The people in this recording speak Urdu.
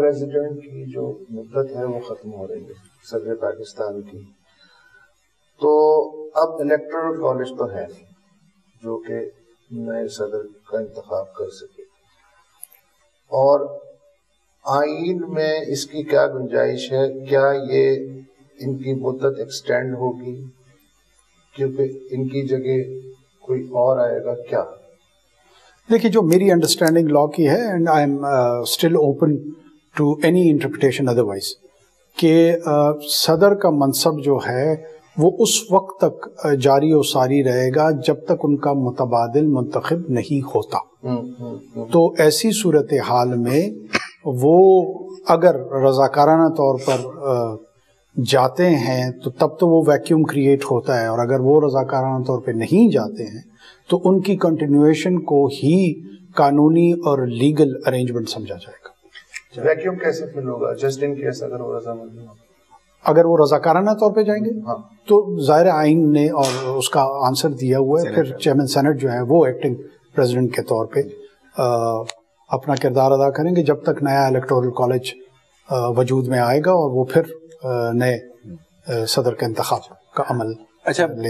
پریزیڈنٹ کی جو مدت ہے وہ ختم ہو رہی ہے صدر پاکستان کی، تو اب الیکٹورل کالج تو ہے نہیں جو کہ نئے صدر کا انتخاب کر سکے، اور آئین میں اس کی کیا گنجائش ہے؟ کیا یہ ان کی مدت ایکسٹینڈ ہوگی کیونکہ ان کی جگہ کوئی اور آئے گا کیا؟ دیکھیے، جو میری انڈرسٹینڈنگ لا کی ہے، and I am still open to any interpretation otherwise, کہ صدر کا منصب جو ہے وہ اس وقت تک جاری و ساری رہے گا جب تک ان کا متبادل منتخب نہیں ہوتا۔ تو ایسی صورتحال میں وہ اگر رضاکارانہ طور پر جاتے ہیں تو تب تو وہ ویکیوم کریٹ ہوتا ہے، اور اگر وہ رضاکارانہ طور پہ نہیں جاتے ہیں تو ان کی کنٹینویشن کو ہی قانونی اور لیگل ارینجمنٹ سمجھا جائے گا۔ ویکیوم کیسے فل ہوگا جسٹ ان کیس اگر وہ رضامند ہو؟ اگر وہ رضاکارانہ طور پہ جائیں گے تو ظاہر آئین نے اور اس کا آنسر دیا ہوا ہے، پھر چیئرمین سینٹ جو ہے وہ ایکٹنگ پریزیڈنٹ کے طور پہ اپنا کردار ادا کریں گے جب تک نیا الیکٹورل کالج وجود میں آئے گا، اور وہ پھر نئے صدر کے انتخاب کا عمل لے